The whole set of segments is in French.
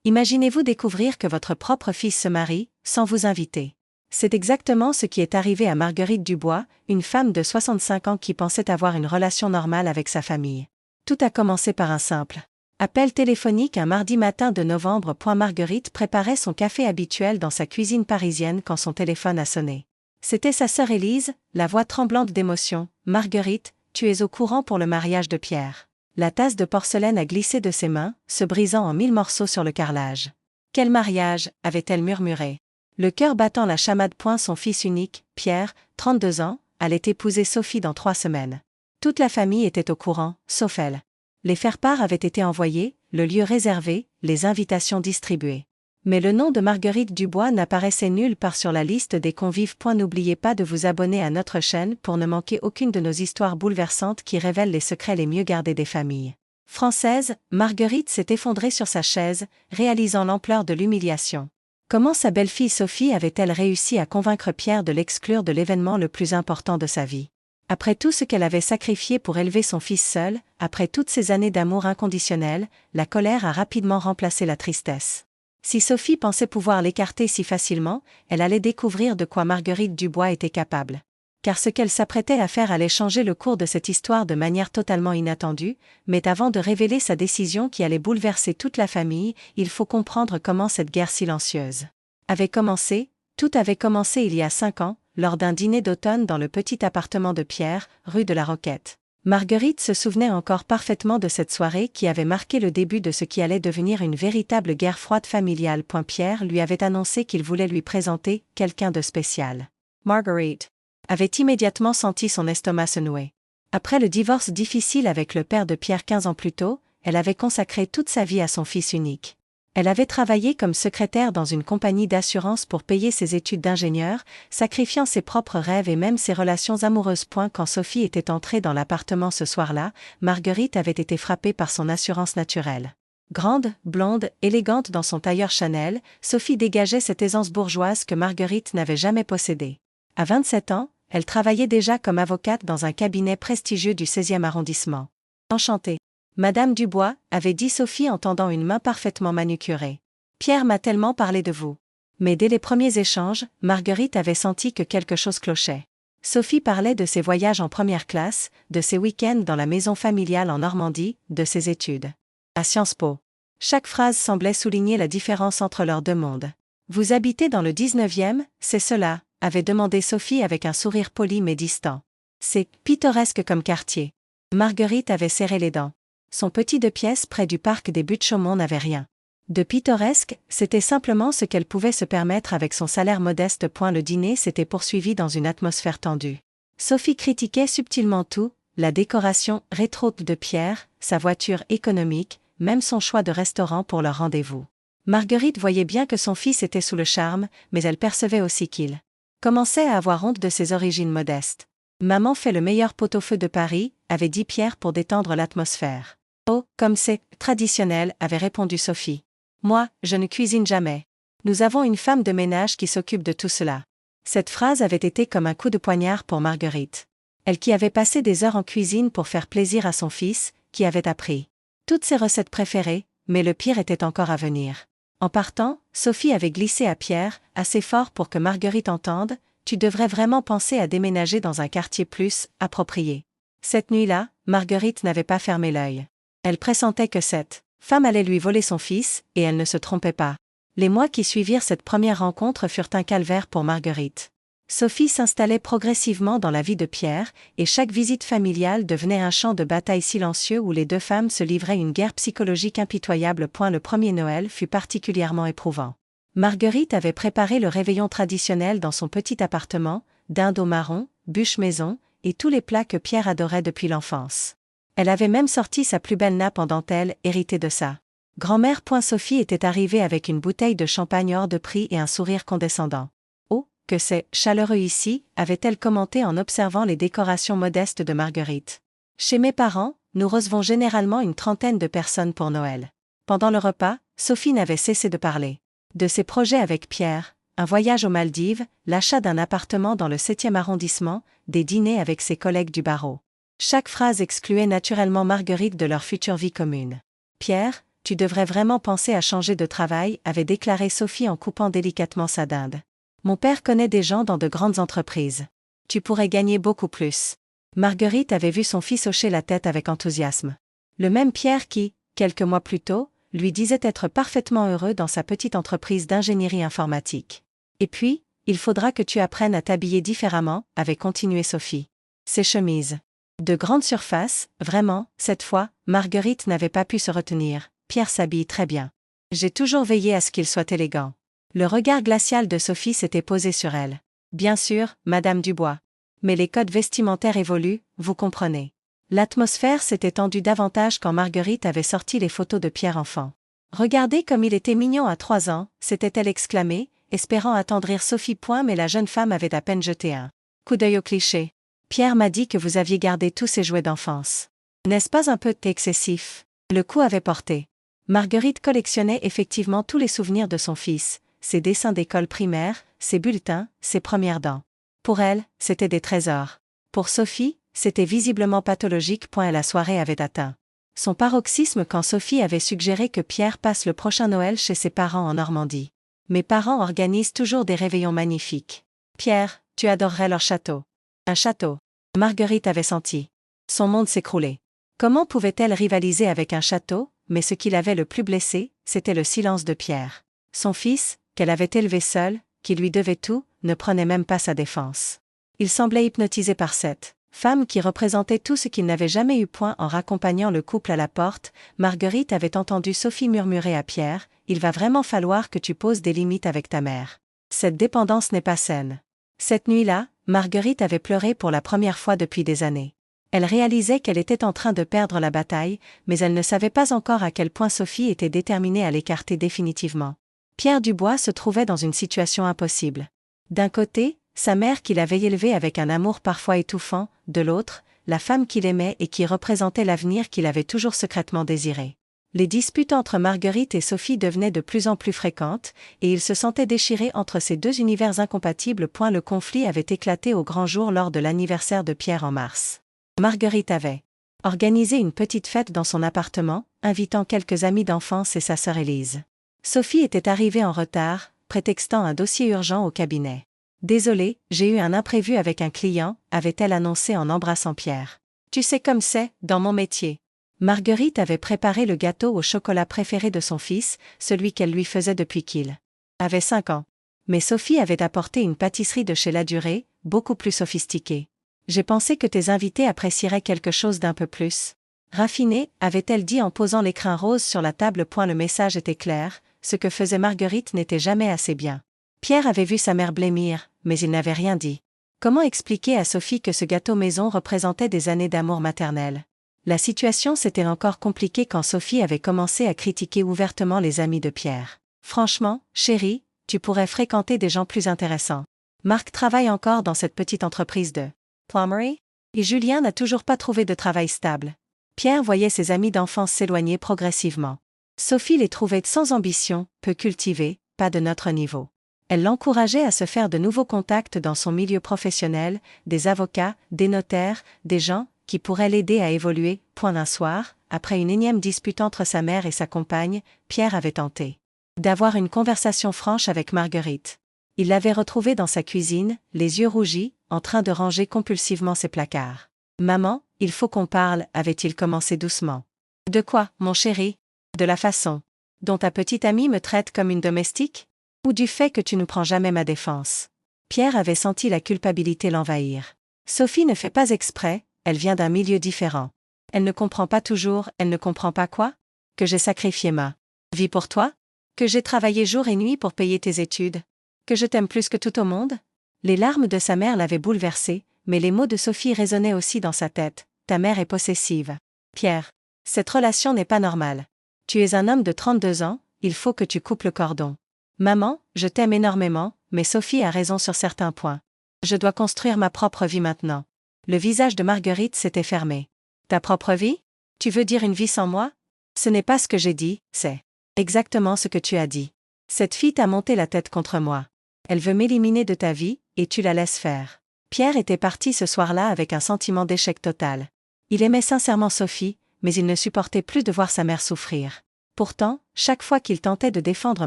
Imaginez-vous découvrir que votre propre fils se marie, sans vous inviter. C'est exactement ce qui est arrivé à Marguerite Dubois, une femme de 65 ans qui pensait avoir une relation normale avec sa famille. Tout a commencé par un simple appel téléphonique un mardi matin de novembre. Marguerite préparait son café habituel dans sa cuisine parisienne quand son téléphone a sonné. C'était sa sœur Élise, la voix tremblante d'émotion. « Marguerite, tu es au courant pour le mariage de Pierre. » La tasse de porcelaine a glissé de ses mains, se brisant en 1000 morceaux sur le carrelage. « Quel mariage » avait-elle murmuré. Le cœur battant la chamade. Son fils unique, Pierre, 32 ans, allait épouser Sophie dans 3 semaines. Toute la famille était au courant, sauf elle. Les faire-part avaient été envoyés, le lieu réservé, les invitations distribuées. Mais le nom de Marguerite Dubois n'apparaissait nulle part sur la liste des convives. N'oubliez pas de vous abonner à notre chaîne pour ne manquer aucune de nos histoires bouleversantes qui révèlent les secrets les mieux gardés des familles françaises. Marguerite s'est effondrée sur sa chaise, réalisant l'ampleur de l'humiliation. Comment sa belle-fille Sophie avait-elle réussi à convaincre Pierre de l'exclure de l'événement le plus important de sa vie? Après tout ce qu'elle avait sacrifié pour élever son fils seul, après toutes ces années d'amour inconditionnel, la colère a rapidement remplacé la tristesse. Si Sophie pensait pouvoir l'écarter si facilement, elle allait découvrir de quoi Marguerite Dubois était capable. Car ce qu'elle s'apprêtait à faire allait changer le cours de cette histoire de manière totalement inattendue, mais avant de révéler sa décision qui allait bouleverser toute la famille, il faut comprendre comment cette guerre silencieuse avait commencé. Tout avait commencé il y a 5 ans, lors d'un dîner d'automne dans le petit appartement de Pierre, rue de la Roquette. Marguerite se souvenait encore parfaitement de cette soirée qui avait marqué le début de ce qui allait devenir une véritable guerre froide familiale. Pierre lui avait annoncé qu'il voulait lui présenter quelqu'un de spécial. Marguerite avait immédiatement senti son estomac se nouer. Après le divorce difficile avec le père de Pierre 15 ans plus tôt, elle avait consacré toute sa vie à son fils unique. Elle avait travaillé comme secrétaire dans une compagnie d'assurance pour payer ses études d'ingénieur, sacrifiant ses propres rêves et même ses relations amoureuses. Quand Sophie était entrée dans l'appartement ce soir-là, Marguerite avait été frappée par son assurance naturelle. Grande, blonde, élégante dans son tailleur Chanel, Sophie dégageait cette aisance bourgeoise que Marguerite n'avait jamais possédée. À 27 ans, elle travaillait déjà comme avocate dans un cabinet prestigieux du 16e arrondissement. Enchantée. Madame Dubois, avait dit Sophie en tendant une main parfaitement manucurée. Pierre m'a tellement parlé de vous. Mais dès les premiers échanges, Marguerite avait senti que quelque chose clochait. Sophie parlait de ses voyages en première classe, de ses week-ends dans la maison familiale en Normandie, de ses études à Sciences Po. Chaque phrase semblait souligner la différence entre leurs deux mondes. Vous habitez dans le 19e, c'est cela, avait demandé Sophie avec un sourire poli mais distant. C'est pittoresque comme quartier. Marguerite avait serré les dents. Son petit 2 pièces près du parc des Buttes-Chaumont n'avait rien de pittoresque, c'était simplement ce qu'elle pouvait se permettre avec son salaire modeste. Le dîner s'était poursuivi dans une atmosphère tendue. Sophie critiquait subtilement tout, la décoration rétro de Pierre, sa voiture économique, même son choix de restaurant pour leur rendez-vous. Marguerite voyait bien que son fils était sous le charme, mais elle percevait aussi qu'il commençait à avoir honte de ses origines modestes. Maman fait le meilleur pot-au-feu de Paris, avait dit Pierre pour détendre l'atmosphère. Oh, comme c'est traditionnel, avait répondu Sophie. Moi, je ne cuisine jamais. Nous avons une femme de ménage qui s'occupe de tout cela. Cette phrase avait été comme un coup de poignard pour Marguerite. Elle qui avait passé des heures en cuisine pour faire plaisir à son fils, qui avait appris toutes ses recettes préférées, mais le pire était encore à venir. En partant, Sophie avait glissé à Pierre, assez fort pour que Marguerite entende, tu devrais vraiment penser à déménager dans un quartier plus approprié. Cette nuit-là, Marguerite n'avait pas fermé l'œil. Elle pressentait que cette femme allait lui voler son fils, et elle ne se trompait pas. Les mois qui suivirent cette première rencontre furent un calvaire pour Marguerite. Sophie s'installait progressivement dans la vie de Pierre, et chaque visite familiale devenait un champ de bataille silencieux où les deux femmes se livraient une guerre psychologique impitoyable. Le premier Noël fut particulièrement éprouvant. Marguerite avait préparé le réveillon traditionnel dans son petit appartement, dinde au marron, bûche maison, et tous les plats que Pierre adorait depuis l'enfance. Elle avait même sorti sa plus belle nappe en dentelle, héritée de sa grand-mère. Sophie était arrivée avec une bouteille de champagne hors de prix et un sourire condescendant. Oh, que c'est chaleureux ici, avait-elle commenté en observant les décorations modestes de Marguerite. Chez mes parents, nous recevons généralement une trentaine de personnes pour Noël. Pendant le repas, Sophie n'avait cessé de parler de ses projets avec Pierre, un voyage aux Maldives, l'achat d'un appartement dans le 7e arrondissement, des dîners avec ses collègues du barreau. Chaque phrase excluait naturellement Marguerite de leur future vie commune. Pierre, tu devrais vraiment penser à changer de travail, avait déclaré Sophie en coupant délicatement sa dinde. Mon père connaît des gens dans de grandes entreprises. Tu pourrais gagner beaucoup plus. Marguerite avait vu son fils hocher la tête avec enthousiasme. Le même Pierre qui, quelques mois plus tôt, lui disait être parfaitement heureux dans sa petite entreprise d'ingénierie informatique. Et puis, il faudra que tu apprennes à t'habiller différemment, avait continué Sophie. Ses chemises. De grande surface, vraiment, cette fois, Marguerite n'avait pas pu se retenir. Pierre s'habille très bien. J'ai toujours veillé à ce qu'il soit élégant. Le regard glacial de Sophie s'était posé sur elle. Bien sûr, Madame Dubois. Mais les codes vestimentaires évoluent, vous comprenez. L'atmosphère s'était tendue davantage quand Marguerite avait sorti les photos de Pierre enfant. Regardez comme il était mignon à 3 ans, s'était-elle exclamée, espérant attendrir Sophie. Mais la jeune femme avait à peine jeté un coup d'œil au cliché. Pierre m'a dit que vous aviez gardé tous ses jouets d'enfance. N'est-ce pas un peu excessif? Le coup avait porté. Marguerite collectionnait effectivement tous les souvenirs de son fils, ses dessins d'école primaire, ses bulletins, ses premières dents. Pour elle, c'était des trésors. Pour Sophie, c'était visiblement pathologique. La soirée avait atteint son paroxysme quand Sophie avait suggéré que Pierre passe le prochain Noël chez ses parents en Normandie. Mes parents organisent toujours des réveillons magnifiques. Pierre, tu adorerais leur château. Un château. Marguerite avait senti son monde s'écrouler. Comment pouvait-elle rivaliser avec un château? Mais ce qui l'avait le plus blessé, c'était le silence de Pierre. Son fils, qu'elle avait élevé seul, qui lui devait tout, ne prenait même pas sa défense. Il semblait hypnotisé par cette femme qui représentait tout ce qu'il n'avait jamais eu. En raccompagnant le couple à la porte, Marguerite avait entendu Sophie murmurer à Pierre, « Il va vraiment falloir que tu poses des limites avec ta mère. Cette dépendance n'est pas saine. » Cette nuit-là, Marguerite avait pleuré pour la première fois depuis des années. Elle réalisait qu'elle était en train de perdre la bataille, mais elle ne savait pas encore à quel point Sophie était déterminée à l'écarter définitivement. Pierre Dubois se trouvait dans une situation impossible. D'un côté, sa mère qui l'avait élevé avec un amour parfois étouffant, de l'autre, la femme qu'il aimait et qui représentait l'avenir qu'il avait toujours secrètement désiré. Les disputes entre Marguerite et Sophie devenaient de plus en plus fréquentes, et il se sentait déchiré entre ces deux univers incompatibles. Le conflit avait éclaté au grand jour lors de l'anniversaire de Pierre en mars. Marguerite avait organisé une petite fête dans son appartement, invitant quelques amis d'enfance et sa sœur Élise. Sophie était arrivée en retard, prétextant un dossier urgent au cabinet. « Désolée, j'ai eu un imprévu avec un client », avait-elle annoncé en embrassant Pierre. « Tu sais comme c'est, dans mon métier. » Marguerite avait préparé le gâteau au chocolat préféré de son fils, celui qu'elle lui faisait depuis qu'il avait 5 ans. Mais Sophie avait apporté une pâtisserie de chez Ladurée, beaucoup plus sophistiquée. « J'ai pensé que tes invités apprécieraient quelque chose d'un peu plus raffiné », avait-elle dit en posant l'écrin rose sur la table. Le message était clair, ce que faisait Marguerite n'était jamais assez bien. Pierre avait vu sa mère blêmir, mais il n'avait rien dit. Comment expliquer à Sophie que ce gâteau maison représentait des années d'amour maternel? La situation s'était encore compliquée quand Sophie avait commencé à critiquer ouvertement les amis de Pierre. « Franchement, chérie, tu pourrais fréquenter des gens plus intéressants. Marc travaille encore dans cette petite entreprise de plomberie, et Julien n'a toujours pas trouvé de travail stable. » Pierre voyait ses amis d'enfance s'éloigner progressivement. Sophie les trouvait sans ambition, peu cultivés, pas de notre niveau. Elle l'encourageait à se faire de nouveaux contacts dans son milieu professionnel, des avocats, des notaires, des gens qui pourraient l'aider à évoluer. Un soir, après une énième dispute entre sa mère et sa compagne, Pierre avait tenté d'avoir une conversation franche avec Marguerite. Il l'avait retrouvée dans sa cuisine, les yeux rougis, en train de ranger compulsivement ses placards. « Maman, il faut qu'on parle », avait-il commencé doucement. « De quoi, mon chéri? De la façon dont ta petite amie me traite comme une domestique? Ou du fait que tu ne prends jamais ma défense? » Pierre avait senti la culpabilité l'envahir. Sophie ne fait pas exprès, elle vient d'un milieu différent. Elle ne comprend pas toujours, elle ne comprend pas quoi? Que j'ai sacrifié ma vie pour toi? Que j'ai travaillé jour et nuit pour payer tes études? Que je t'aime plus que tout au monde? Les larmes de sa mère l'avaient bouleversée, mais les mots de Sophie résonnaient aussi dans sa tête. Ta mère est possessive. Pierre, cette relation n'est pas normale. Tu es un homme de 32 ans, il faut que tu coupes le cordon. Maman, je t'aime énormément, mais Sophie a raison sur certains points. Je dois construire ma propre vie maintenant. Le visage de Marguerite s'était fermé. Ta propre vie? Tu veux dire une vie sans moi? Ce n'est pas ce que j'ai dit, c'est exactement ce que tu as dit. Cette fille t'a monté la tête contre moi. Elle veut m'éliminer de ta vie, et tu la laisses faire. Pierre était parti ce soir-là avec un sentiment d'échec total. Il aimait sincèrement Sophie, mais il ne supportait plus de voir sa mère souffrir. Pourtant, chaque fois qu'il tentait de défendre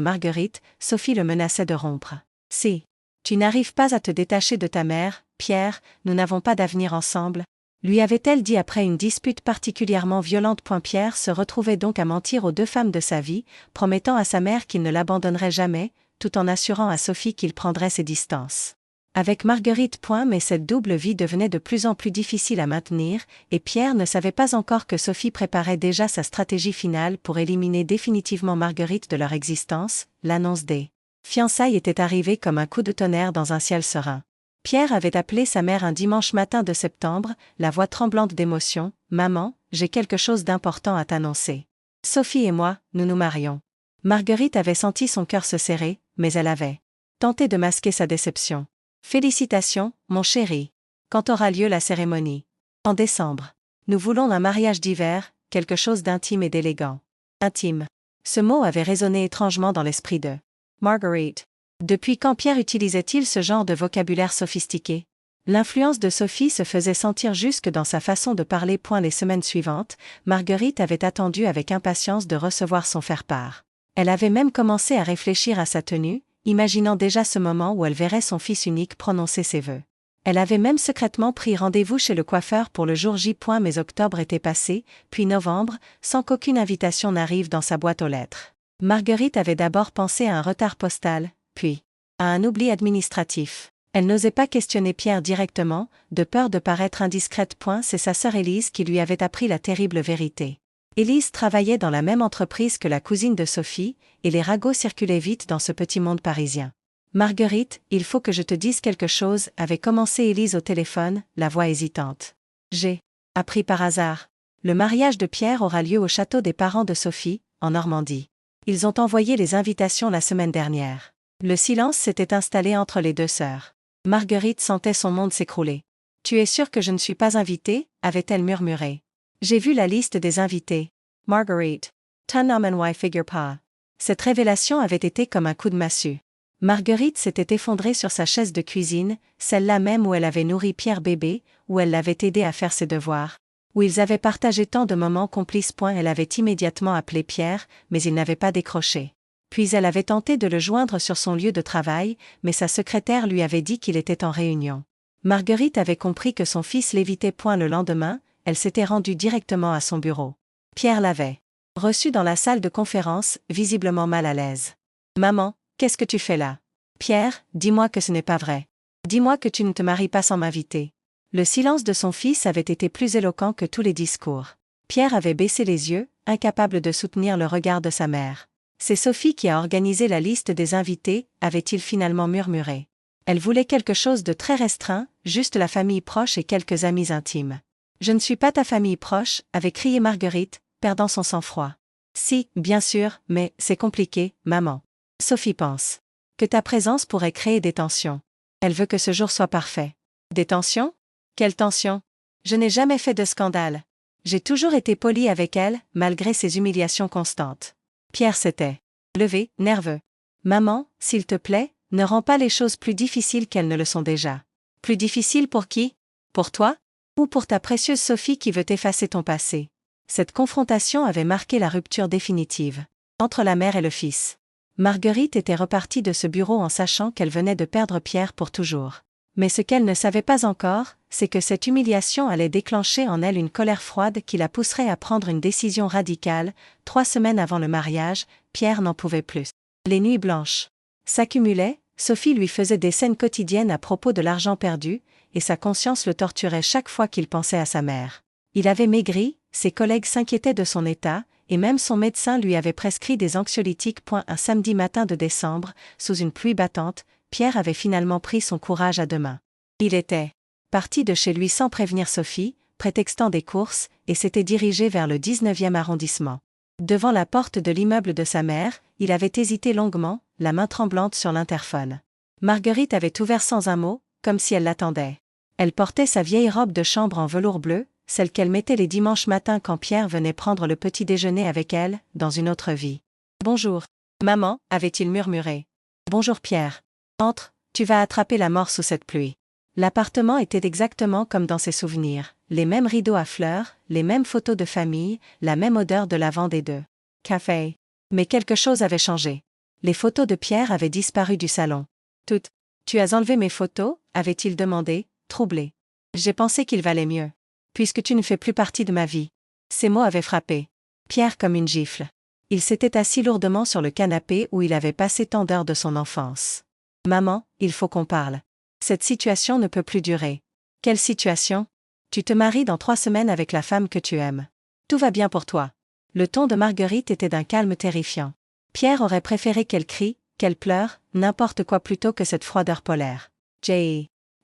Marguerite, Sophie le menaçait de rompre. Si tu n'arrives pas à te détacher de ta mère, Pierre, nous n'avons pas d'avenir ensemble, lui avait-elle dit après une dispute particulièrement violente. Pierre se retrouvait donc à mentir aux deux femmes de sa vie, promettant à sa mère qu'il ne l'abandonnerait jamais, tout en assurant à Sophie qu'il prendrait ses distances. Avec Marguerite. Mais cette double vie devenait de plus en plus difficile à maintenir, et Pierre ne savait pas encore que Sophie préparait déjà sa stratégie finale pour éliminer définitivement Marguerite de leur existence. L'annonce des fiançailles était arrivée comme un coup de tonnerre dans un ciel serein. Pierre avait appelé sa mère un dimanche matin de septembre, la voix tremblante d'émotion. « Maman, j'ai quelque chose d'important à t'annoncer. Sophie et moi, nous nous marions. » Marguerite avait senti son cœur se serrer, mais elle avait tenté de masquer sa déception. « Félicitations, mon chéri. Quand aura lieu la cérémonie? » « En décembre. Nous voulons un mariage d'hiver, quelque chose d'intime et d'élégant. » Intime. Ce mot avait résonné étrangement dans l'esprit de Marguerite. Depuis quand Pierre utilisait-il ce genre de vocabulaire sophistiqué? L'influence de Sophie se faisait sentir jusque dans sa façon de parler. Les semaines suivantes, Marguerite avait attendu avec impatience de recevoir son faire-part. Elle avait même commencé à réfléchir à sa tenue, imaginant déjà ce moment où elle verrait son fils unique prononcer ses vœux. Elle avait même secrètement pris rendez-vous chez le coiffeur pour le jour J. Mais octobre était passé, puis novembre, sans qu'aucune invitation n'arrive dans sa boîte aux lettres. Marguerite avait d'abord pensé à un retard postal, puis à un oubli administratif. Elle n'osait pas questionner Pierre directement, de peur de paraître indiscrète. C'est sa sœur Élise qui lui avait appris la terrible vérité. Élise travaillait dans la même entreprise que la cousine de Sophie, et les ragots circulaient vite dans ce petit monde parisien. « Marguerite, il faut que je te dise quelque chose » avait commencé Élise au téléphone, la voix hésitante. « J'ai appris par hasard. Le mariage de Pierre aura lieu au château des parents de Sophie, en Normandie. Ils ont envoyé les invitations la semaine dernière. » Le silence s'était installé entre les deux sœurs. Marguerite sentait son monde s'écrouler. « Tu es sûre que je ne suis pas invitée » avait-elle murmuré. « J'ai vu la liste des invités. Marguerite. Ton nom n'y figure pas. » Cette révélation avait été comme un coup de massue. Marguerite s'était effondrée sur sa chaise de cuisine, celle-là même où elle avait nourri Pierre bébé, où elle l'avait aidé à faire ses devoirs, où ils avaient partagé tant de moments complices. Elle avait immédiatement appelé Pierre, mais il n'avait pas décroché. Puis elle avait tenté de le joindre sur son lieu de travail, mais sa secrétaire lui avait dit qu'il était en réunion. Marguerite avait compris que son fils l'évitait. Le lendemain, elle s'était rendue directement à son bureau. Pierre l'avait reçu dans la salle de conférence, visiblement mal à l'aise. « Maman, qu'est-ce que tu fais là? Pierre, dis-moi que ce n'est pas vrai. Dis-moi que tu ne te maries pas sans m'inviter. » Le silence de son fils avait été plus éloquent que tous les discours. Pierre avait baissé les yeux, incapable de soutenir le regard de sa mère. « C'est Sophie qui a organisé la liste des invités » avait-il finalement murmuré. Elle voulait quelque chose de très restreint, juste la famille proche et quelques amis intimes. « Je ne suis pas ta famille proche » avait crié Marguerite, perdant son sang-froid. « Si, bien sûr, mais c'est compliqué, maman. Sophie pense que ta présence pourrait créer des tensions. Elle veut que ce jour soit parfait. » « Des tensions? Quelles tensions? Je n'ai jamais fait de scandale. J'ai toujours été poli avec elle, malgré ses humiliations constantes. » Pierre s'était levé, nerveux. « Maman, s'il te plaît, ne rends pas les choses plus difficiles qu'elles ne le sont déjà. » « Plus difficiles pour qui? Pour toi? Ou pour ta précieuse Sophie qui veut effacer ton passé? » Cette confrontation avait marqué la rupture définitive entre la mère et le fils. Marguerite était repartie de ce bureau en sachant qu'elle venait de perdre Pierre pour toujours. Mais ce qu'elle ne savait pas encore, c'est que cette humiliation allait déclencher en elle une colère froide qui la pousserait à prendre une décision radicale. 3 semaines avant le mariage, Pierre n'en pouvait plus. Les nuits blanches s'accumulaient, Sophie lui faisait des scènes quotidiennes à propos de l'argent perdu, et sa conscience le torturait chaque fois qu'il pensait à sa mère. Il avait maigri, ses collègues s'inquiétaient de son état, et même son médecin lui avait prescrit des anxiolytiques. Un samedi matin de décembre, sous une pluie battante, Pierre avait finalement pris son courage à deux mains. Il était parti de chez lui sans prévenir Sophie, prétextant des courses, et s'était dirigé vers le 19e arrondissement. Devant la porte de l'immeuble de sa mère, il avait hésité longuement, la main tremblante sur l'interphone. Marguerite avait ouvert sans un mot, comme si elle l'attendait. Elle portait sa vieille robe de chambre en velours bleu, celle qu'elle mettait les dimanches matins quand Pierre venait prendre le petit déjeuner avec elle, dans une autre vie. « Bonjour, maman » avait-il murmuré. « Bonjour Pierre. Entre, tu vas attraper la mort sous cette pluie. » L'appartement était exactement comme dans ses souvenirs, les mêmes rideaux à fleurs, les mêmes photos de famille, la même odeur de lavande et de café. Mais quelque chose avait changé. Les photos de Pierre avaient disparu du salon. Toutes. Tu as enlevé mes photos, avait-il demandé, troublé. J'ai pensé qu'il valait mieux. Puisque tu ne fais plus partie de ma vie. Ces mots avaient frappé Pierre comme une gifle. Il s'était assis lourdement sur le canapé où il avait passé tant d'heures de son enfance. Maman, il faut qu'on parle. Cette situation ne peut plus durer. Quelle situation? Tu te maries dans 3 semaines avec la femme que tu aimes. Tout va bien pour toi. Le ton de Marguerite était d'un calme terrifiant. Pierre aurait préféré qu'elle crie, qu'elle pleure, n'importe quoi plutôt que cette froideur polaire.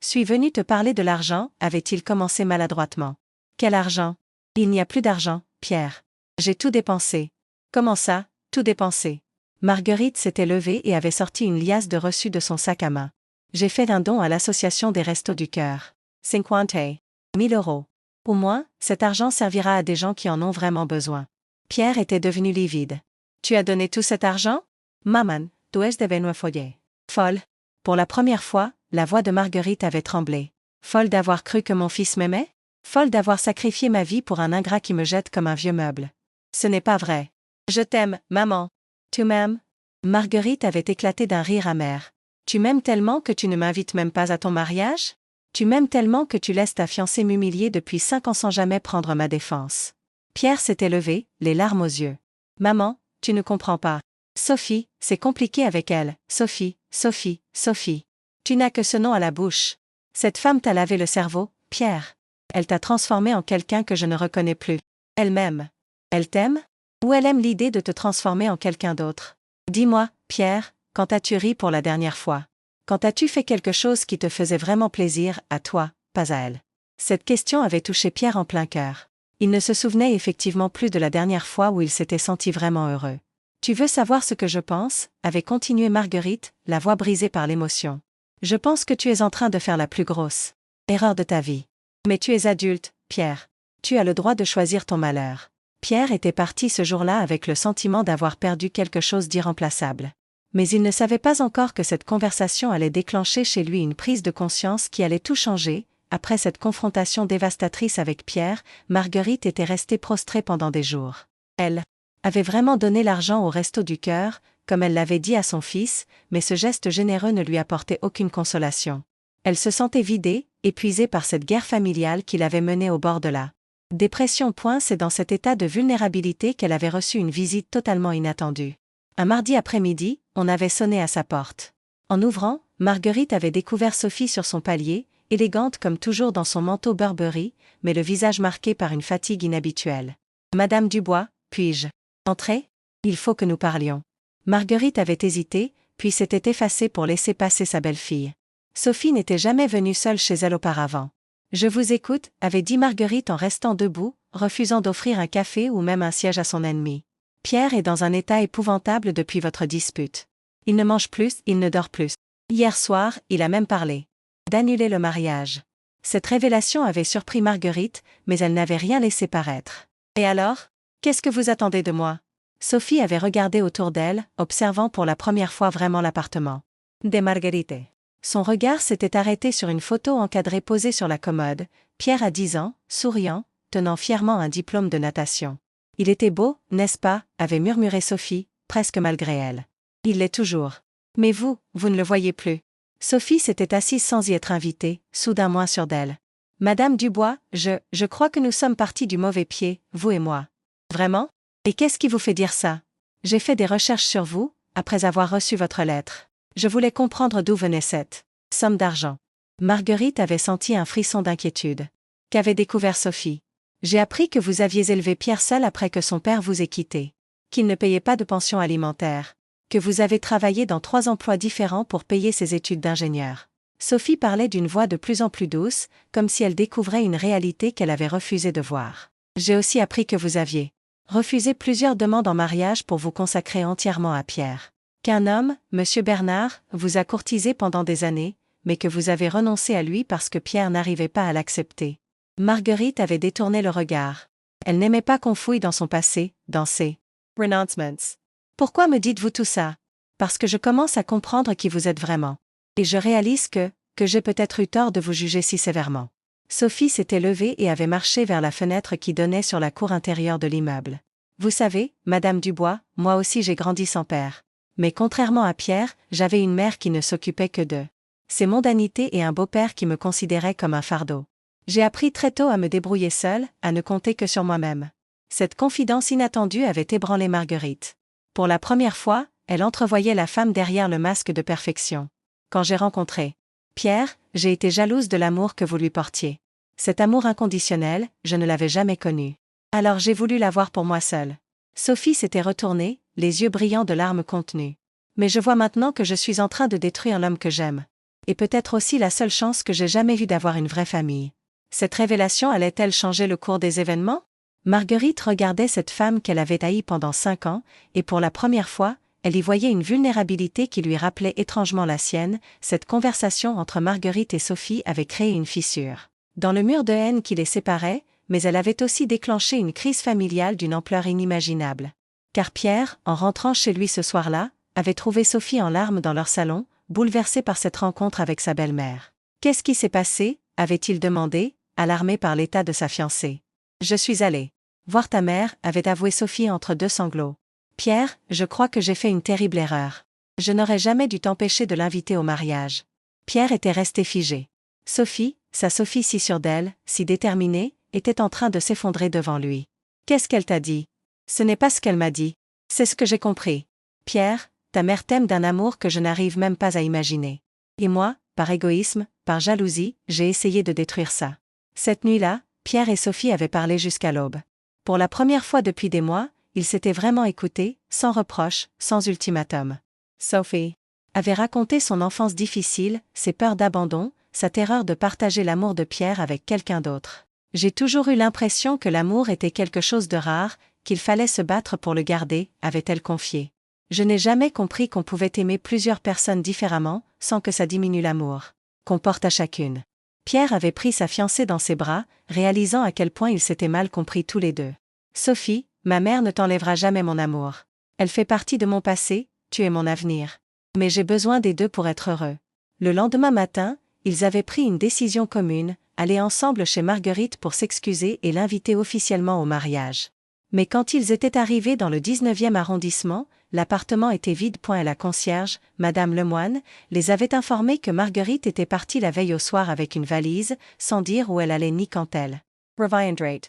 Suis venu te parler de l'argent, avait-il commencé maladroitement. Quel argent? Il n'y a plus d'argent, Pierre. J'ai tout dépensé. Comment ça, tout dépensé? Marguerite s'était levée et avait sorti une liasse de reçus de son sac à main. J'ai fait un don à l'association des Restos du Cœur. 50 000 euros. Au moins, cet argent servira à des gens qui en ont vraiment besoin. Pierre était devenu livide. Tu as donné tout cet argent? Maman, tu es devenu folle. Folle. Pour la première fois, la voix de Marguerite avait tremblé. Folle d'avoir cru que mon fils m'aimait? Folle d'avoir sacrifié ma vie pour un ingrat qui me jette comme un vieux meuble. Ce n'est pas vrai. Je t'aime, maman. Tu m'aimes? Marguerite avait éclaté d'un rire amer. Tu m'aimes tellement que tu ne m'invites même pas à ton mariage? Tu m'aimes tellement que tu laisses ta fiancée m'humilier depuis 5 ans sans jamais prendre ma défense. Pierre s'était levé, les larmes aux yeux. Maman, tu ne comprends pas. Sophie, c'est compliqué avec elle. Sophie, Sophie, Sophie. Tu n'as que ce nom à la bouche. Cette femme t'a lavé le cerveau, Pierre. Elle t'a transformé en quelqu'un que je ne reconnais plus. Elle m'aime. Elle t'aime? Ou elle aime l'idée de te transformer en quelqu'un d'autre? Dis-moi, Pierre, quand as-tu ri pour la dernière fois? Quand as-tu fait quelque chose qui te faisait vraiment plaisir, à toi, pas à elle? Cette question avait touché Pierre en plein cœur. Il ne se souvenait effectivement plus de la dernière fois où il s'était senti vraiment heureux. Tu veux savoir ce que je pense? Avait continué Marguerite, la voix brisée par l'émotion. Je pense que tu es en train de faire la plus grosse erreur de ta vie. Mais tu es adulte, Pierre. Tu as le droit de choisir ton malheur. Pierre était parti ce jour-là avec le sentiment d'avoir perdu quelque chose d'irremplaçable. Mais il ne savait pas encore que cette conversation allait déclencher chez lui une prise de conscience qui allait tout changer. Après cette confrontation dévastatrice avec Pierre, Marguerite était restée prostrée pendant des jours. Elle avait vraiment donné l'argent au Resto du Cœur, comme elle l'avait dit à son fils, mais ce geste généreux ne lui apportait aucune consolation. Elle se sentait vidée, épuisée par cette guerre familiale qui l'avait menée au bord de la dépression. C'est dans cet état de vulnérabilité qu'elle avait reçu une visite totalement inattendue. Un mardi après-midi, on avait sonné à sa porte. En ouvrant, Marguerite avait découvert Sophie sur son palier, élégante comme toujours dans son manteau Burberry, mais le visage marqué par une fatigue inhabituelle. Madame Dubois, puis-je entrer? Il faut que nous parlions. Marguerite avait hésité, puis s'était effacée pour laisser passer sa belle-fille. Sophie n'était jamais venue seule chez elle auparavant. Je vous écoute, avait dit Marguerite en restant debout, refusant d'offrir un café ou même un siège à son ennemi. Pierre est dans un état épouvantable depuis votre dispute. Il ne mange plus, il ne dort plus. Hier soir, il a même parlé d'annuler le mariage. Cette révélation avait surpris Marguerite, mais elle n'avait rien laissé paraître. Et alors? Qu'est-ce que vous attendez de moi? Sophie avait regardé autour d'elle, observant pour la première fois vraiment l'appartement de Marguerite. Son regard s'était arrêté sur une photo encadrée posée sur la commode, Pierre à 10 ans, souriant, tenant fièrement un diplôme de natation. Il était beau, n'est-ce pas? Avait murmuré Sophie, presque malgré elle. Il l'est toujours. Mais vous ne le voyez plus. Sophie s'était assise sans y être invitée, soudain moins sûre d'elle. Madame Dubois, je crois que nous sommes partis du mauvais pied, vous et moi. Vraiment? Et qu'est-ce qui vous fait dire ça? J'ai fait des recherches sur vous, après avoir reçu votre lettre. Je voulais comprendre d'où venait cette somme d'argent. Marguerite avait senti un frisson d'inquiétude. Qu'avait découvert Sophie? J'ai appris que vous aviez élevé Pierre seul après que son père vous ait quitté. Qu'il ne payait pas de pension alimentaire. Que vous avez travaillé dans 3 emplois différents pour payer ses études d'ingénieur. Sophie parlait d'une voix de plus en plus douce, comme si elle découvrait une réalité qu'elle avait refusé de voir. J'ai aussi appris que vous aviez refusé plusieurs demandes en mariage pour vous consacrer entièrement à Pierre. Qu'un homme, Monsieur Bernard, vous a courtisé pendant des années, mais que vous avez renoncé à lui parce que Pierre n'arrivait pas à l'accepter. Marguerite avait détourné le regard. Elle n'aimait pas qu'on fouille dans son passé, dans ses renouncements. Pourquoi me dites-vous tout ça? Parce que je commence à comprendre qui vous êtes vraiment. Et je réalise que j'ai peut-être eu tort de vous juger si sévèrement. Sophie s'était levée et avait marché vers la fenêtre qui donnait sur la cour intérieure de l'immeuble. Vous savez, Madame Dubois, moi aussi j'ai grandi sans père. Mais contrairement à Pierre, j'avais une mère qui ne s'occupait que de ses mondanités et un beau-père qui me considérait comme un fardeau. J'ai appris très tôt à me débrouiller seule, à ne compter que sur moi-même. Cette confidence inattendue avait ébranlé Marguerite. Pour la première fois, elle entrevoyait la femme derrière le masque de perfection. Quand j'ai rencontré Pierre, j'ai été jalouse de l'amour que vous lui portiez. Cet amour inconditionnel, je ne l'avais jamais connu. Alors j'ai voulu l'avoir pour moi seule. Sophie s'était retournée, les yeux brillants de larmes contenues. Mais je vois maintenant que je suis en train de détruire l'homme que j'aime. Et peut-être aussi la seule chance que j'ai jamais vue d'avoir une vraie famille. Cette révélation allait-elle changer le cours des événements? Marguerite regardait cette femme qu'elle avait haïe pendant 5 ans, et pour la première fois, elle y voyait une vulnérabilité qui lui rappelait étrangement la sienne. Cette conversation entre Marguerite et Sophie avait créé une fissure dans le mur de haine qui les séparait, mais elle avait aussi déclenché une crise familiale d'une ampleur inimaginable. Car Pierre, en rentrant chez lui ce soir-là, avait trouvé Sophie en larmes dans leur salon, bouleversée par cette rencontre avec sa belle-mère. « Qu'est-ce qui s'est passé ?» avait-il demandé, alarmé par l'état de sa fiancée. « Je suis allé voir ta mère » avait avoué Sophie entre deux sanglots. « Pierre, je crois que j'ai fait une terrible erreur. Je n'aurais jamais dû t'empêcher de l'inviter au mariage. » Pierre était resté figé. Sophie, sa Sophie si sûre d'elle, si déterminée, était en train de s'effondrer devant lui. « Qu'est-ce qu'elle t'a dit ?»« Ce n'est pas ce qu'elle m'a dit. C'est ce que j'ai compris. Pierre, ta mère t'aime d'un amour que je n'arrive même pas à imaginer. Et moi, par égoïsme, par jalousie, j'ai essayé de détruire ça. » Cette nuit-là, Pierre et Sophie avaient parlé jusqu'à l'aube. Pour la première fois depuis des mois, ils s'étaient vraiment écoutés, sans reproche, sans ultimatum. Sophie avait raconté son enfance difficile, ses peurs d'abandon, sa terreur de partager l'amour de Pierre avec quelqu'un d'autre. « J'ai toujours eu l'impression que l'amour était quelque chose de rare, qu'il fallait se battre pour le garder, avait-elle confié. Je n'ai jamais compris qu'on pouvait aimer plusieurs personnes différemment, sans que ça diminue l'amour qu'on porte à chacune. » Pierre avait pris sa fiancée dans ses bras, réalisant à quel point ils s'étaient mal compris tous les deux. « Sophie, ma mère ne t'enlèvera jamais mon amour. Elle fait partie de mon passé, tu es mon avenir. Mais j'ai besoin des deux pour être heureux. » Le lendemain matin, ils avaient pris une décision commune, aller ensemble chez Marguerite pour s'excuser et l'inviter officiellement au mariage. Mais quand ils étaient arrivés dans le 19e arrondissement, l'appartement était vide. La concierge, Madame Lemoine, les avait informés que Marguerite était partie la veille au soir avec une valise, sans dire où elle allait ni quand elle reviendrait.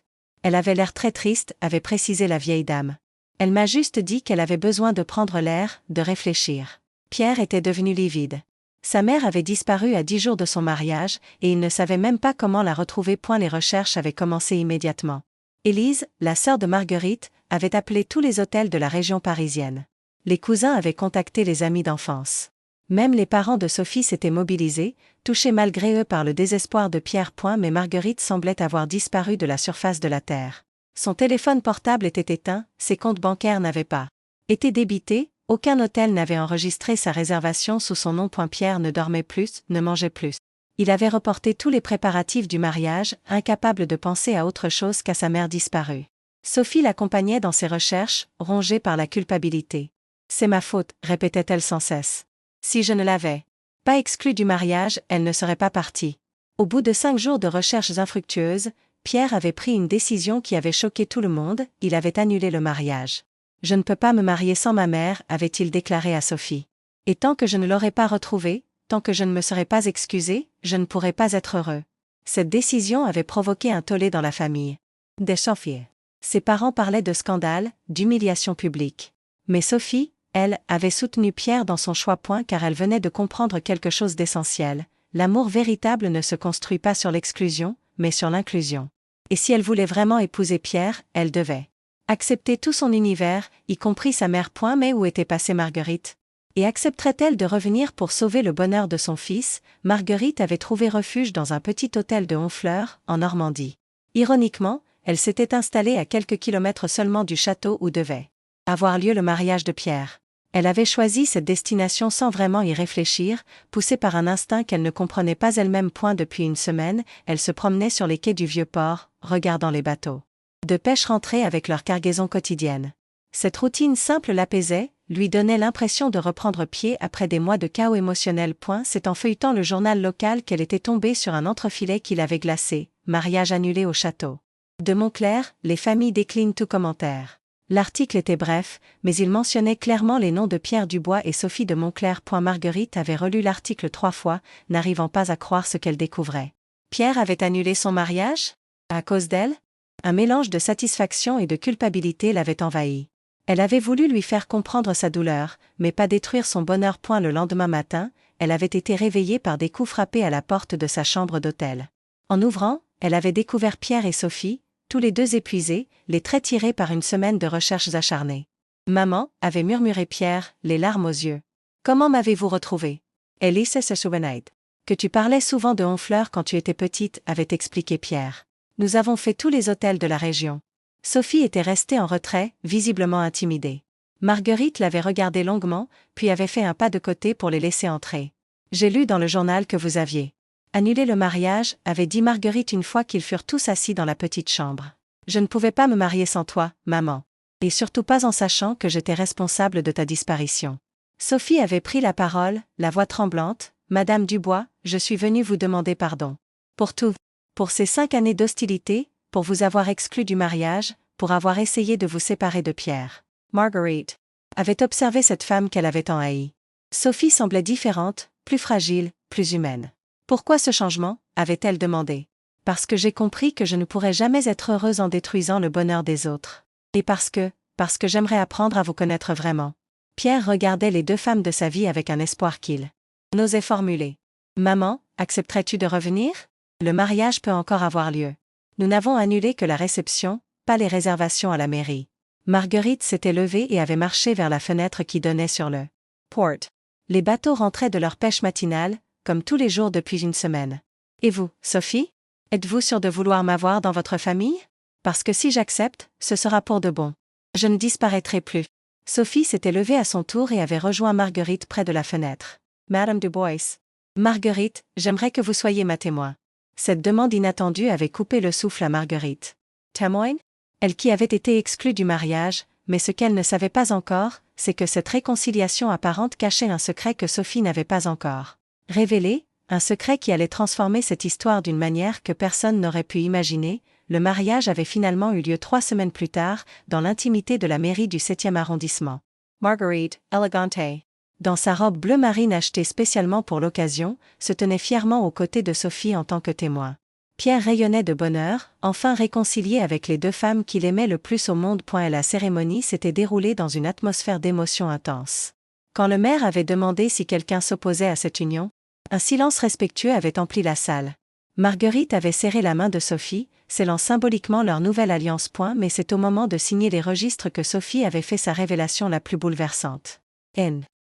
Elle avait l'air très triste, avait précisé la vieille dame. Elle m'a juste dit qu'elle avait besoin de prendre l'air, de réfléchir. Pierre était devenu livide. Sa mère avait disparu à 10 jours de son mariage, et il ne savait même pas comment la retrouver. Les recherches avaient commencé immédiatement. Élise, la sœur de Marguerite, avait appelé tous les hôtels de la région parisienne. Les cousins avaient contacté les amis d'enfance. Même les parents de Sophie s'étaient mobilisés, touchés malgré eux par le désespoir de Pierre. Mais Marguerite semblait avoir disparu de la surface de la terre. Son téléphone portable était éteint, ses comptes bancaires n'avaient pas été débités, aucun hôtel n'avait enregistré sa réservation sous son nom. Pierre ne dormait plus, ne mangeait plus. Il avait reporté tous les préparatifs du mariage, incapable de penser à autre chose qu'à sa mère disparue. Sophie l'accompagnait dans ses recherches, rongée par la culpabilité. « C'est ma faute », répétait-elle sans cesse. « Si je ne l'avais pas exclue du mariage, elle ne serait pas partie. » Au bout de 5 jours de recherches infructueuses, Pierre avait pris une décision qui avait choqué tout le monde, il avait annulé le mariage. « Je ne peux pas me marier sans ma mère », avait-il déclaré à Sophie. « Et tant que je ne l'aurai pas retrouvée, tant que je ne me serai pas excusé, je ne pourrai pas être heureux. » Cette décision avait provoqué un tollé dans la famille de Sophie. Ses parents parlaient de scandale, d'humiliation publique. Mais Sophie, elle, avait soutenu Pierre dans son choix. Car elle venait de comprendre quelque chose d'essentiel. L'amour véritable ne se construit pas sur l'exclusion, mais sur l'inclusion. Et si elle voulait vraiment épouser Pierre, elle devait accepter tout son univers, y compris sa mère. Mais où était passée Marguerite? Et accepterait-elle de revenir pour sauver le bonheur de son fils? Marguerite avait trouvé refuge dans un petit hôtel de Honfleur, en Normandie. Ironiquement, elle s'était installée à quelques kilomètres seulement du château où devait avoir lieu le mariage de Pierre. Elle avait choisi cette destination sans vraiment y réfléchir, poussée par un instinct qu'elle ne comprenait pas elle-même. Depuis une semaine, elle se promenait sur les quais du Vieux-Port, regardant les bateaux de pêche rentrer avec leur cargaison quotidienne. Cette routine simple l'apaisait, lui donnait l'impression de reprendre pied après des mois de chaos émotionnel. C'est en feuilletant le journal local qu'elle était tombée sur un entrefilet qui l'avait glacé. Mariage annulé au château de Montclair, les familles déclinent tout commentaire. L'article était bref, mais il mentionnait clairement les noms de Pierre Dubois et Sophie de Montclair. Marguerite avait relu l'article 3 fois, n'arrivant pas à croire ce qu'elle découvrait. Pierre avait annulé son mariage? À cause d'elle? Un mélange de satisfaction et de culpabilité l'avait envahi. Elle avait voulu lui faire comprendre sa douleur, mais pas détruire son bonheur. Le lendemain matin, elle avait été réveillée par des coups frappés à la porte de sa chambre d'hôtel. En ouvrant, elle avait découvert Pierre et Sophie, tous les deux épuisés, les traits tirés par une semaine de recherches acharnées. « Maman » avait murmuré Pierre, les larmes aux yeux. « Comment m'avez-vous retrouvée ?»« Elise se souvenait. Que tu parlais souvent de Honfleur quand tu étais petite » avait expliqué Pierre. « Nous avons fait tous les hôtels de la région. » Sophie était restée en retrait, visiblement intimidée. Marguerite l'avait regardée longuement, puis avait fait un pas de côté pour les laisser entrer. « J'ai lu dans le journal que vous aviez annulé le mariage » avait dit Marguerite une fois qu'ils furent tous assis dans la petite chambre. « Je ne pouvais pas me marier sans toi, maman. Et surtout pas en sachant que j'étais responsable de ta disparition. » Sophie avait pris la parole, la voix tremblante. « Madame Dubois, je suis venue vous demander pardon. Pour tout. Pour ces 5 années d'hostilité, pour vous avoir exclu du mariage, pour avoir essayé de vous séparer de Pierre. » Marguerite avait observé cette femme qu'elle avait tant haïe. Sophie semblait différente, plus fragile, plus humaine. « Pourquoi ce changement ?» avait-elle demandé. « Parce que j'ai compris que je ne pourrais jamais être heureuse en détruisant le bonheur des autres. Et parce que j'aimerais apprendre à vous connaître vraiment. » Pierre regardait les 2 femmes de sa vie avec un espoir qu'il n'osait formuler. « Maman, accepterais-tu de revenir? Le mariage peut encore avoir lieu. Nous n'avons annulé que la réception, pas les réservations à la mairie. » Marguerite s'était levée et avait marché vers la fenêtre qui donnait sur le port. Les bateaux rentraient de leur pêche matinale, comme tous les jours depuis une semaine. « Et vous, Sophie? Êtes-vous sûre de vouloir m'avoir dans votre famille? Parce que si j'accepte, ce sera pour de bon. Je ne disparaîtrai plus. » Sophie s'était levée à son tour et avait rejoint Marguerite près de la fenêtre. « Madame Dubois. Marguerite, j'aimerais que vous soyez ma témoin. » Cette demande inattendue avait coupé le souffle à Marguerite. Témoin? Elle qui avait été exclue du mariage, mais ce qu'elle ne savait pas encore, c'est que cette réconciliation apparente cachait un secret que Sophie n'avait pas encore révélé, un secret qui allait transformer cette histoire d'une manière que personne n'aurait pu imaginer. Le mariage avait finalement eu lieu 3 semaines plus tard, dans l'intimité de la mairie du 7e arrondissement. Marguerite, élégante, dans sa robe bleu marine achetée spécialement pour l'occasion, se tenait fièrement aux côtés de Sophie en tant que témoin. Pierre rayonnait de bonheur, enfin réconcilié avec les 2 femmes qu'il aimait le plus au monde. Et la cérémonie s'était déroulée dans une atmosphère d'émotion intense. Quand le maire avait demandé si quelqu'un s'opposait à cette union, un silence respectueux avait empli la salle. Marguerite avait serré la main de Sophie, scellant symboliquement leur nouvelle alliance. Mais c'est au moment de signer les registres que Sophie avait fait sa révélation la plus bouleversante.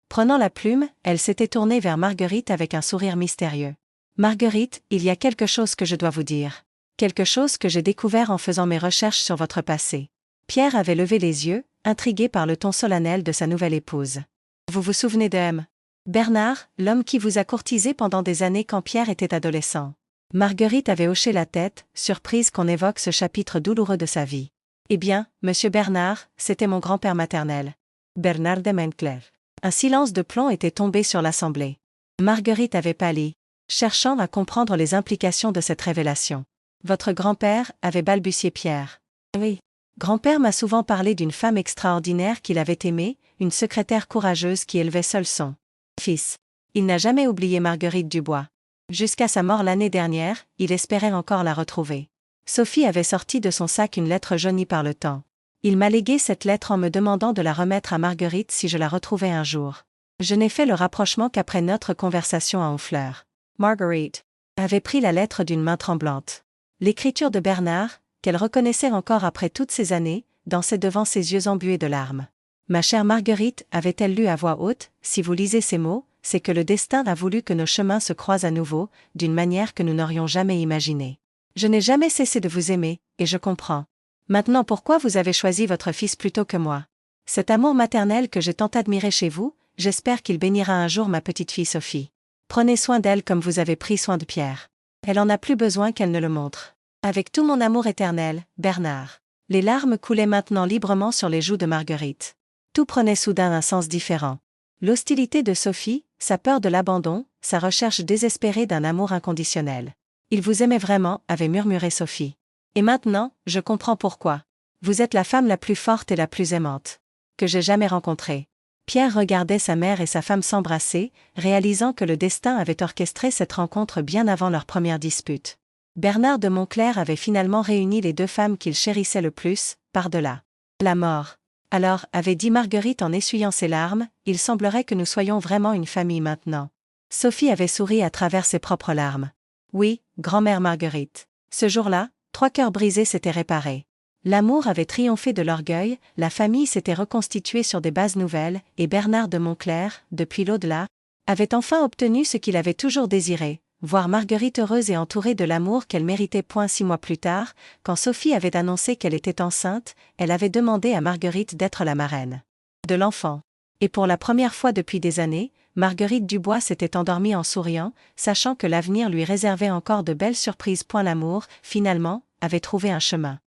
Prenant la plume, elle s'était tournée vers Marguerite avec un sourire mystérieux. « Marguerite, il y a quelque chose que je dois vous dire. Quelque chose que j'ai découvert en faisant mes recherches sur votre passé. » Pierre avait levé les yeux, intrigué par le ton solennel de sa nouvelle épouse. « Vous vous souvenez de M. Bernard, l'homme qui vous a courtisé pendant des années quand Pierre était adolescent. » Marguerite avait hoché la tête, surprise qu'on évoque ce chapitre douloureux de sa vie. « Eh bien, monsieur Bernard, c'était mon grand-père maternel. Bernard de Montclair. » Un silence de plomb était tombé sur l'assemblée. Marguerite avait pâli, cherchant à comprendre les implications de cette révélation. « Votre grand-père » avait balbutié Pierre. « Oui. Grand-père m'a souvent parlé d'une femme extraordinaire qu'il avait aimée, une secrétaire courageuse qui élevait seul son fils. Il n'a jamais oublié Marguerite Dubois. Jusqu'à sa mort l'année dernière, il espérait encore la retrouver. » Sophie avait sorti de son sac une lettre jaunie par le temps. « Il m'a légué cette lettre en me demandant de la remettre à Marguerite si je la retrouvais un jour. Je n'ai fait le rapprochement qu'après notre conversation à Honfleur. » Marguerite avait pris la lettre d'une main tremblante. L'écriture de Bernard, qu'elle reconnaissait encore après toutes ces années, dansait devant ses yeux embués de larmes. « Ma chère Marguerite, avait-elle lu à voix haute, si vous lisez ces mots, c'est que le destin a voulu que nos chemins se croisent à nouveau, d'une manière que nous n'aurions jamais imaginée. Je n'ai jamais cessé de vous aimer, et je comprends. Maintenant pourquoi vous avez choisi votre fils plutôt que moi. Cet amour maternel que j'ai tant admiré chez vous, j'espère qu'il bénira un jour ma petite fille Sophie. Prenez soin d'elle comme vous avez pris soin de Pierre. Elle en a plus besoin qu'elle ne le montre. Avec tout mon amour éternel, Bernard. » Les larmes coulaient maintenant librement sur les joues de Marguerite. Tout prenait soudain un sens différent. L'hostilité de Sophie, sa peur de l'abandon, sa recherche désespérée d'un amour inconditionnel. « Il vous aimait vraiment » avait murmuré Sophie. « Et maintenant, je comprends pourquoi. Vous êtes la femme la plus forte et la plus aimante que j'ai jamais rencontrée. Pierre regardait sa mère et sa femme s'embrasser, réalisant que le destin avait orchestré cette rencontre bien avant leur première dispute. Bernard de Montclers avait finalement réuni les deux femmes qu'il chérissait le plus, par-delà la mort. Alors, avait dit Marguerite en essuyant ses larmes, il semblerait que nous soyons vraiment une famille maintenant. Sophie avait souri à travers ses propres larmes. Oui, grand-mère Marguerite. Ce jour-là, 3 cœurs brisés s'étaient réparés. L'amour avait triomphé de l'orgueil, la famille s'était reconstituée sur des bases nouvelles, et Bernard de Montclers, depuis l'au-delà, avait enfin obtenu ce qu'il avait toujours désiré, voir Marguerite heureuse et entourée de l'amour qu'elle méritait. 6 mois plus tard, quand Sophie avait annoncé qu'elle était enceinte, elle avait demandé à Marguerite d'être la marraine de l'enfant. Et pour la première fois depuis des années, Marguerite Dubois s'était endormie en souriant, sachant que l'avenir lui réservait encore de belles surprises. L'amour, finalement, avait trouvé un chemin.